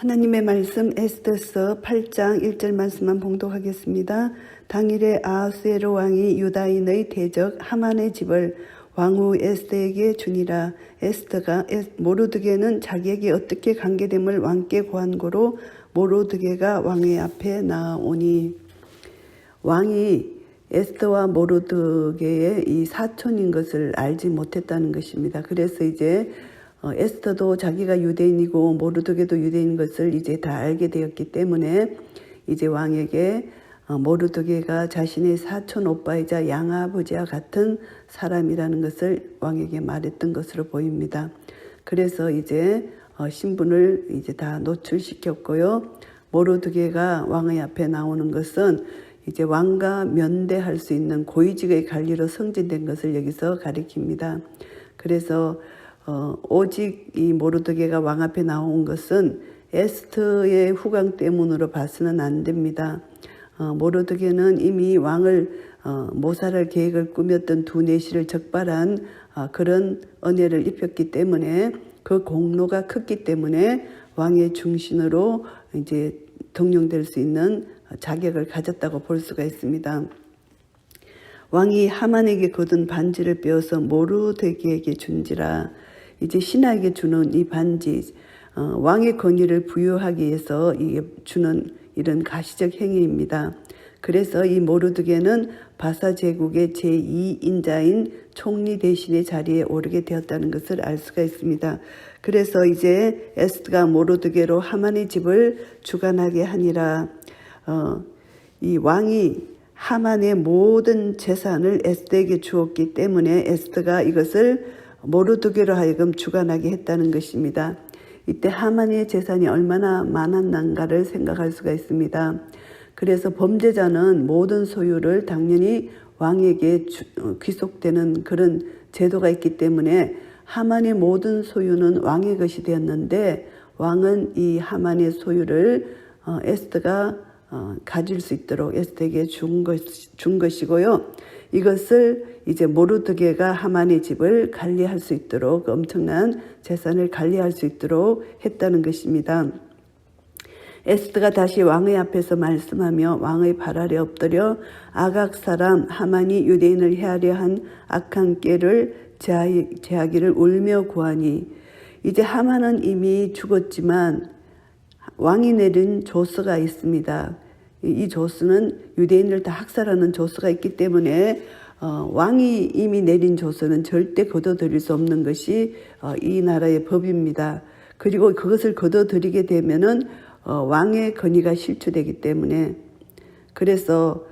하나님의 말씀 에스더서 8장 1절 말씀만 봉독하겠습니다. 당일에 아하수에로 왕이 유다인의 대적 하만의 집을 왕후 에스더에게 주니라. 에스더가 모르드게는 자기에게 어떻게 관계됨을 왕께 고한고로 모르드게가 왕의 앞에 나아오니. 왕이 에스더와 모르드게의 이 사촌인 것을 알지 못했다는 것입니다. 그래서 이제 에스더도 자기가 유대인이고 모르드게도 유대인인 것을 이제 다 알게 되었기 때문에 이제 왕에게 모르드게가 자신의 사촌 오빠이자 양아버지와 같은 사람이라는 것을 왕에게 말했던 것으로 보입니다. 그래서 이제 신분을 이제 다 노출시켰고요. 모르드게가 왕의 앞에 나오는 것은 이제 왕과 면대할 수 있는 고위직의 관리로 승진된 것을 여기서 가리킵니다. 그래서 오직 이 모르드게가 왕 앞에 나온 것은 에스더의 후광 때문으로 봐서는 안 됩니다. 모르드게는 이미 왕을 모살할 계획을 꾸몄던 두뇌시를 적발한 그런 은혜를 입혔기 때문에 그 공로가 컸기 때문에 왕의 중신으로 이제 등용될 수 있는 자격을 가졌다고 볼 수가 있습니다. 왕이 하만에게 거둔 반지를 빼어서 모르드게에게 준지라. 이제 신하에게 주는 이 반지, 왕의 권위를 부여하기 위해서 주는 이런 가시적 행위입니다. 그래서 이 모르드게는 바사 제국의 제2인자인 총리 대신의 자리에 오르게 되었다는 것을 알 수가 있습니다. 그래서 이제 에스더가 모르드게로 하만의 집을 주관하게 하니라. 이 왕이 하만의 모든 재산을 에스더에게 주었기 때문에 에스더가 이것을 모르드게로 하여금 주관하게 했다는 것입니다. 이때 하만의 재산이 얼마나 많았는가를 생각할 수가 있습니다. 그래서 범죄자는 모든 소유를 당연히 왕에게 귀속되는 그런 제도가 있기 때문에 하만의 모든 소유는 왕의 것이 되었는데 왕은 이 하만의 소유를 에스더가 가질 수 있도록 에스더에게 준 것이고요. 이것을 이제 모르드게가 하만의 집을 관리할 수 있도록 엄청난 재산을 관리할 수 있도록 했다는 것입니다. 에스더가 다시 왕의 앞에서 말씀하며 왕의 발 아래 엎드려 아각 사람 하만이 유대인을 해하려 한 악한 꾀를 제하기를 울며 구하니. 이제 하만은 이미 죽었지만 왕이 내린 조서가 있습니다. 이 조서는 유대인을 다 학살하는 조서가 있기 때문에 왕이 이미 내린 조서는 절대 거둬들일 수 없는 것이 이 나라의 법입니다. 그리고 그것을 거둬들이게 되면은 왕의 권위가 실추되기 때문에 그래서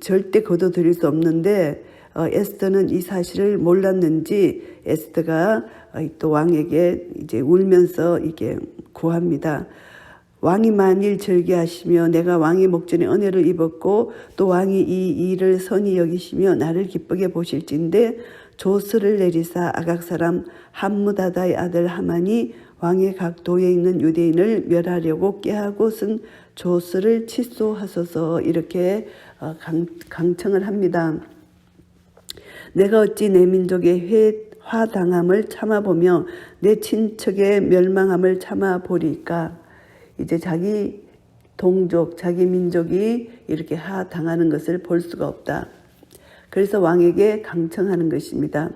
절대 거둬들일 수 없는데 에스더는 이 사실을 몰랐는지 에스더가 또 왕에게 이제 울면서 이게 구합니다. 왕이 만일 절개하시며 내가 왕의 목전에 은혜를 입었고 또 왕이 이 일을 선히 여기시며 나를 기쁘게 보실진데 조서를 내리사 아각 사람 함무다다의 아들 하만이 왕의 각 도에 있는 유대인을 멸하려고 꾀하고 쓴 조서를 취소하소서. 이렇게 강청을 합니다. 내가 어찌 내 민족의 화당함을 참아보며 내 친척의 멸망함을 참아보리까. 이제 자기 동족, 자기 민족이 이렇게 하당하는 것을 볼 수가 없다. 그래서 왕에게 강청하는 것입니다.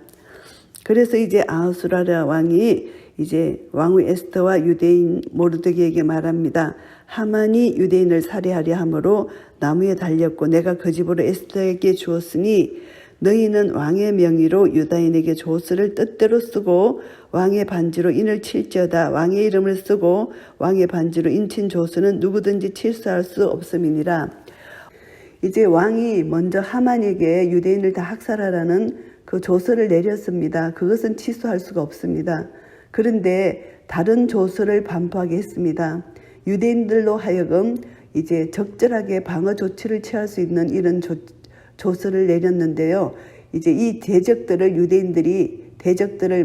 그래서 이제 아하수라라 왕이 이제 왕후 에스더와 유대인 모르드게에게 말합니다. 하만이 유대인을 살해하려 함으로 나무에 달렸고 내가 그 집으로 에스더에게 주었으니 너희는 왕의 명의로 유다인에게 조서를 뜻대로 쓰고 왕의 반지로 인을 칠지어다. 왕의 이름을 쓰고 왕의 반지로 인친 조서는 누구든지 취소할 수 없음이니라. 이제 왕이 먼저 하만에게 유대인을 다 학살하라는 그 조서를 내렸습니다. 그것은 취소할 수가 없습니다. 그런데 다른 조서를 반포하게 했습니다. 유대인들로 하여금 이제 적절하게 방어 조치를 취할 수 있는 이런 조서를 내렸는데요. 이제 이 대적들을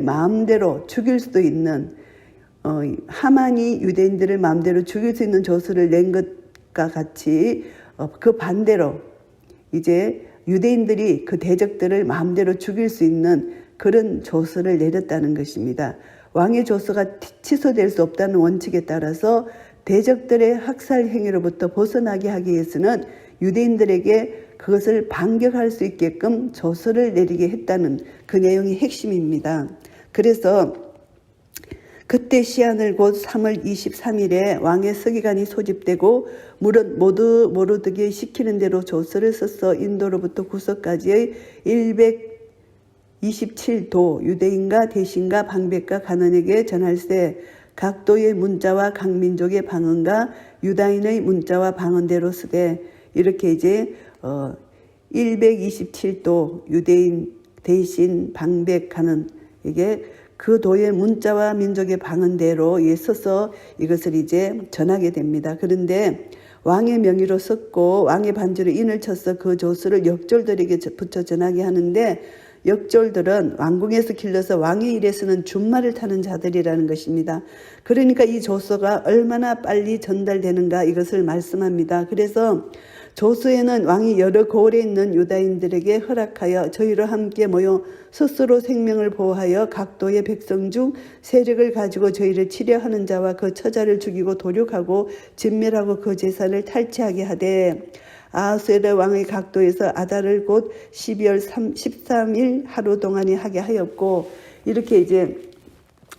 마음대로 죽일 수도 있는 하만이 유대인들을 마음대로 죽일 수 있는 조서를 낸 것과 같이 그 반대로 이제 유대인들이 그 대적들을 마음대로 죽일 수 있는 그런 조서를 내렸다는 것입니다. 왕의 조서가 취소될 수 없다는 원칙에 따라서 대적들의 학살 행위로부터 벗어나게 하기 위해서는 유대인들에게 그것을 반격할 수 있게끔 조서를 내리게 했다는 그 내용이 핵심입니다. 그래서 그때 시한을 곧 3월 23일에 왕의 서기관이 소집되고 모두 모르드게 시키는 대로 조서를 써서 인도로부터 구석까지의 127도 유대인과 대신과 방백과 간원에게 전할세 각 도의 문자와 각 민족의 방언과 유다인의 문자와 방언대로 쓰되 이렇게 이제 127도 유대인 대신 방백 간원 이게 그 도의 문자와 민족의 방언대로 써서 이것을 이제 전하게 됩니다. 그런데 왕의 명의로 썼고 왕의 반주로 인을 쳐서 그 조서를 역졸들에게 붙여 전하게 하는데 역졸들은 왕궁에서 길러서 왕의 일에서는 준말을 타는 자들이라는 것입니다. 그러니까 이 조서가 얼마나 빨리 전달되는가 이것을 말씀합니다. 그래서 조서에는 왕이 여러 고을에 있는 유다인들에게 허락하여 저희로 함께 모여 스스로 생명을 보호하여 각 도의 백성 중 세력을 가지고 저희를 치려하는 자와 그 처자를 죽이고 도륙하고 진멸하고 그 재산을 탈취하게 하되 아하수에르 왕의 각 도에서 아달을 곧 12월 13일 하루 동안에 하게 하였고 이렇게 이제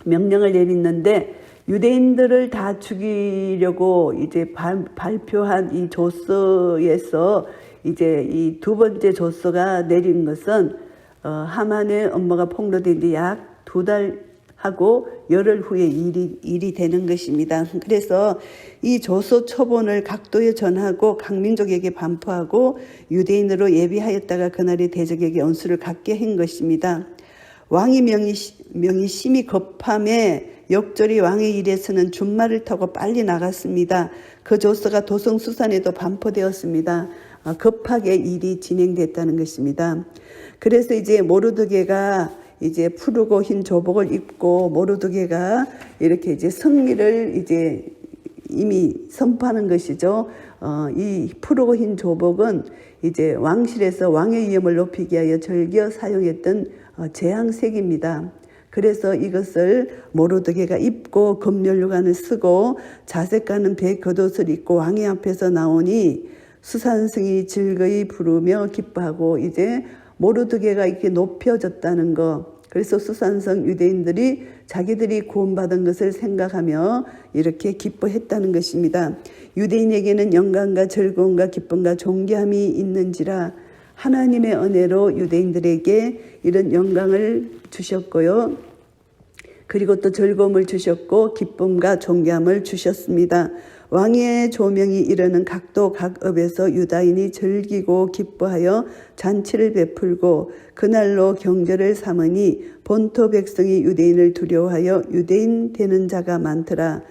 명령을 내리는데 유대인들을 다 죽이려고 이제 발표한 이 조서에서 이제 이 두 번째 조서가 내린 것은 하만의 업무가 폭로된 지 약 2달 하고 열흘 후에 일이 되는 것입니다. 그래서 이 조서 초본을 각도에 전하고 각 민족에게 반포하고 유대인으로 예비하였다가 그날의 대적에게 언수를 갖게 한 것입니다. 왕의 명이 심히 급함에 역졸이 왕의 일에서는 준말을 타고 빨리 나갔습니다. 그 조서가 도성수산에도 반포되었습니다. 급하게 일이 진행됐다는 것입니다. 그래서 이제 모르드게가 이제 푸르고 흰 조복을 입고 모르드게가 이렇게 이제 승리를 이제 이미 선포하는 것이죠. 이 푸르고 흰 조복은 이제 왕실에서 왕의 위엄을 높이기 위하여 즐겨 사용했던 재앙색입니다. 그래서 이것을 모르드게가 입고 금연류관을 쓰고 자색가는 배 겉옷을 입고 왕의 앞에서 나오니 수산승이 즐거이 부르며 기뻐하고 이제 모르드게가 이렇게 높여졌다는 것. 그래서 수산성 유대인들이 자기들이 구원받은 것을 생각하며 이렇게 기뻐했다는 것입니다. 유대인에게는 영광과 즐거움과 기쁨과 존귀함이 있는지라 하나님의 은혜로 유대인들에게 이런 영광을 주셨고요. 그리고 또 즐거움을 주셨고 기쁨과 존귀함을 주셨습니다. 왕의 조명이 이르는 각도 각업에서 유다인이 즐기고 기뻐하여 잔치를 베풀고 그날로 경절을 삼으니 본토 백성이 유대인을 두려워하여 유대인 되는 자가 많더라.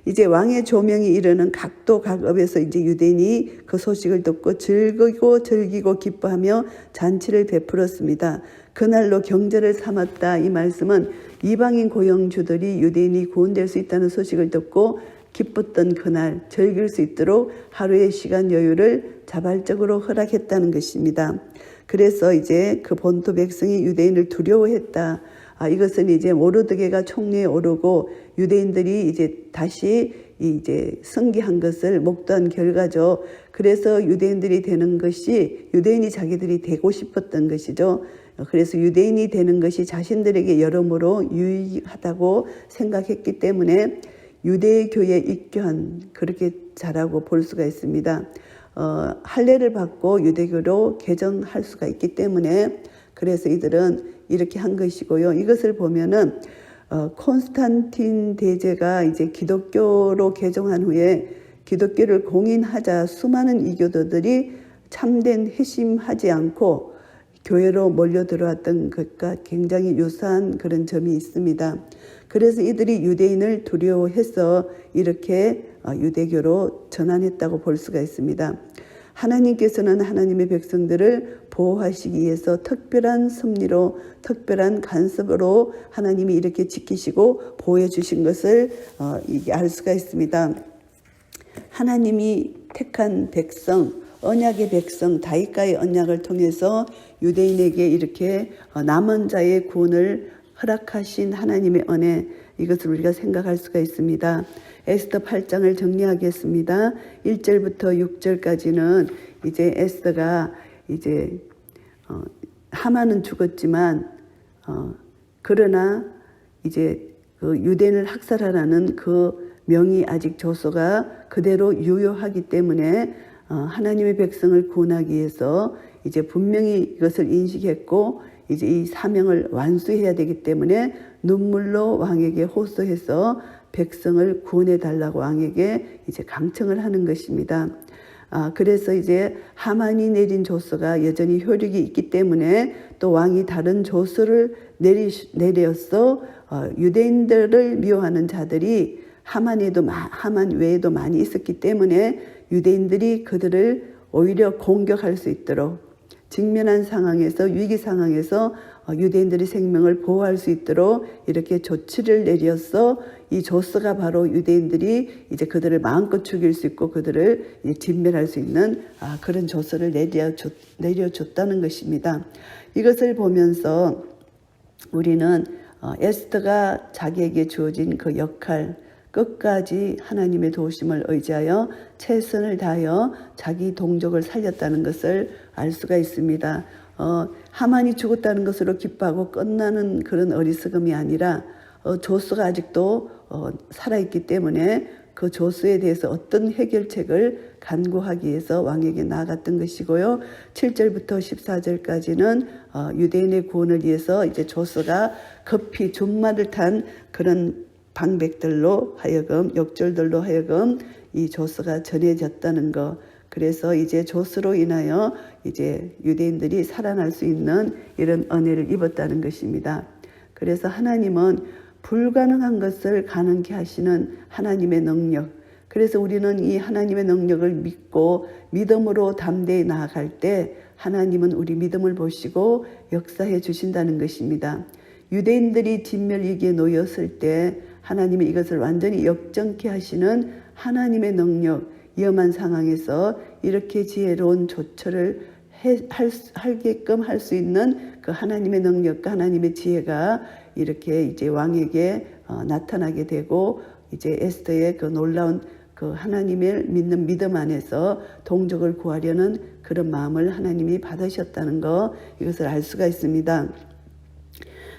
이제 왕의 조명이 이르는 각도 각업에서 이제 유대인이 그 소식을 듣고 즐기고 기뻐하며 잔치를 베풀었습니다. 그날로 경절을 삼았다. 이 말씀은 이방인 고용주들이 유대인이 구원될 수 있다는 소식을 듣고 기뻤던 그날 즐길 수 있도록 하루의 시간 여유를 자발적으로 허락했다는 것입니다. 그래서 이제 그 본토 백성이 유대인을 두려워했다. 이것은 이제 모르드게가 총리에 오르고 유대인들이 이제 다시 이제 승기한 것을 목도한 결과죠. 그래서 유대인들이 되는 것이 유대인이 자기들이 되고 싶었던 것이죠. 그래서 유대인이 되는 것이 자신들에게 여러모로 유익하다고 생각했기 때문에 유대교의 입교한 그렇게 자라고 볼 수가 있습니다. 할례를 받고 유대교로 개정할 수가 있기 때문에 그래서 이들은 이렇게 한 것이고요. 이것을 보면은 콘스탄틴 대제가 이제 기독교로 개종한 후에 기독교를 공인하자 수많은 이교도들이 참된 회심하지 않고 교회로 몰려 들어왔던 것과 굉장히 유사한 그런 점이 있습니다. 그래서 이들이 유대인을 두려워해서 이렇게 유대교로 전환했다고 볼 수가 있습니다. 하나님께서는 하나님의 백성들을 보호하시기 위해서 특별한 섭리로 특별한 간섭으로 하나님이 이렇게 지키시고 보호해 주신 것을 알 수가 있습니다. 하나님이 택한 백성, 언약의 백성 다윗과의 언약을 통해서 유대인에게 이렇게 남은 자의 구원을 허락하신 하나님의 은혜, 이것을 우리가 생각할 수가 있습니다. 에스더 8장을 정리하겠습니다. 1절부터 6절까지는 이제 에스더가 이제 하만은 죽었지만 그러나 이제 그 유대인을 학살하라는 그 명이 아직 조서가 그대로 유효하기 때문에 하나님의 백성을 구원하기 위해서 이제 분명히 이것을 인식했고 이제 이 사명을 완수해야 되기 때문에 눈물로 왕에게 호소해서 백성을 구원해 달라고 왕에게 이제 강청을 하는 것입니다. 그래서 이제 하만이 내린 조서가 여전히 효력이 있기 때문에 또 왕이 다른 조서를 내려서 유대인들을 미워하는 자들이 하만 외에도 많이 있었기 때문에 유대인들이 그들을 오히려 공격할 수 있도록 직면한 상황에서 위기 상황에서 유대인들의 생명을 보호할 수 있도록 이렇게 조치를 내려서 이 조서가 바로 유대인들이 이제 그들을 마음껏 죽일 수 있고 그들을 진멸할 수 있는 그런 조서를 내려줬다는 것입니다. 이것을 보면서 우리는 에스더가 자기에게 주어진 그 역할 끝까지 하나님의 도우심을 의지하여 최선을 다하여 자기 동족을 살렸다는 것을 알 수가 있습니다. 하만이 죽었다는 것으로 기뻐하고 끝나는 그런 어리석음이 아니라 조서가 아직도 살아있기 때문에 그 조서에 대해서 어떤 해결책을 간구하기 위해서 왕에게 나아갔던 것이고요. 7절부터 14절까지는 유대인의 구원을 위해서 이제 조서가 급히 준말을 탄 그런 방백들로 하여금 역절들로 하여금 이 조서가 전해졌다는 것. 그래서 이제 조서로 인하여 이제 유대인들이 살아날 수 있는 이런 은혜를 입었다는 것입니다. 그래서 하나님은 불가능한 것을 가능케 하시는 하나님의 능력. 그래서 우리는 이 하나님의 능력을 믿고 믿음으로 담대히 나아갈 때 하나님은 우리 믿음을 보시고 역사해 주신다는 것입니다. 유대인들이 진멸위기에 놓였을 때 하나님이 이것을 완전히 역정케 하시는 하나님의 능력, 위험한 상황에서 이렇게 지혜로운 조처를 하게끔 할 수 있는 그 하나님의 능력과 하나님의 지혜가 이렇게 이제 왕에게 나타나게 되고 이제 에스더의 그 놀라운 그 하나님을 믿는 믿음 안에서 동족을 구하려는 그런 마음을 하나님이 받으셨다는 거 이것을 알 수가 있습니다.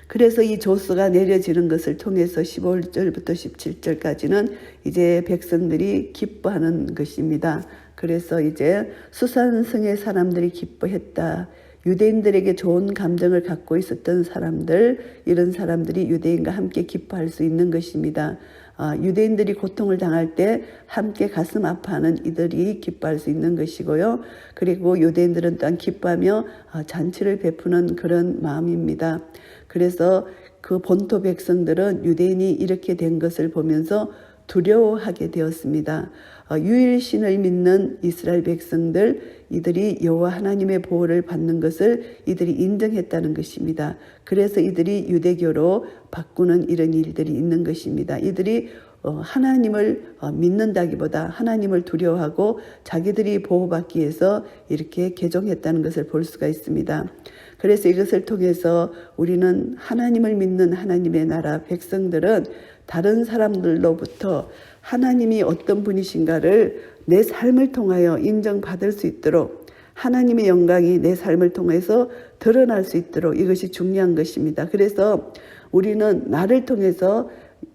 그래서 이 조서가 내려지는 것을 통해서 15절부터 17절까지는 이제 백성들이 기뻐하는 것입니다. 그래서 이제 수산성의 사람들이 기뻐했다. 유대인들에게 좋은 감정을 갖고 있었던 사람들, 이런 사람들이 유대인과 함께 기뻐할 수 있는 것입니다. 유대인들이 고통을 당할 때 함께 가슴 아파하는 이들이 기뻐할 수 있는 것이고요. 그리고 유대인들은 또한 기뻐하며 잔치를 베푸는 그런 마음입니다. 그래서 그 본토 백성들은 유대인이 이렇게 된 것을 보면서 두려워하게 되었습니다. 유일신을 믿는 이스라엘 백성들, 이들이 여호와 하나님의 보호를 받는 것을 이들이 인정했다는 것입니다. 그래서 이들이 유대교로 바꾸는 이런 일들이 있는 것입니다. 이들이 하나님을 믿는다기보다 하나님을 두려워하고 자기들이 보호받기 위해서 이렇게 개종했다는 것을 볼 수가 있습니다. 그래서 이것을 통해서 우리는 하나님을 믿는 하나님의 나라 백성들은 다른 사람들로부터 하나님이 어떤 분이신가를 내 삶을 통하여 인정받을 수 있도록 하나님의 영광이 내 삶을 통해서 드러날 수 있도록 이것이 중요한 것입니다. 그래서 우리는 나를 통해서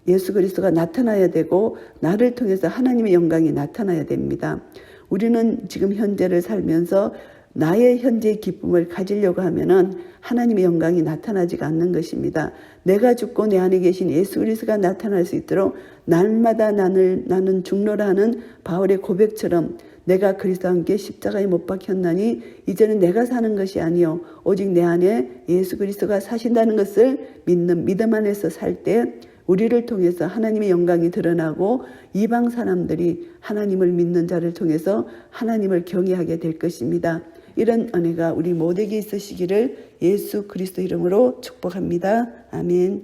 예수 그리스도가 나타나야 되고 나를 통해서 하나님의 영광이 나타나야 됩니다. 우리는 지금 현재를 살면서 나의 현재의 기쁨을 가지려고 하면은 하나님의 영광이 나타나지가 않는 것입니다. 내가 죽고 내 안에 계신 예수 그리스도가 나타날 수 있도록 날마다 나는 죽노라 하는 바울의 고백처럼 내가 그리스도와 함께 십자가에 못 박혔나니 이제는 내가 사는 것이 아니요 오직 내 안에 예수 그리스도가 사신다는 것을 믿는 믿음 안에서 살 때 우리를 통해서 하나님의 영광이 드러나고 이방 사람들이 하나님을 믿는 자를 통해서 하나님을 경외하게 될 것입니다. 이런 은혜가 우리 모두에게 있으시기를 예수 그리스도 이름으로 축복합니다. 아멘.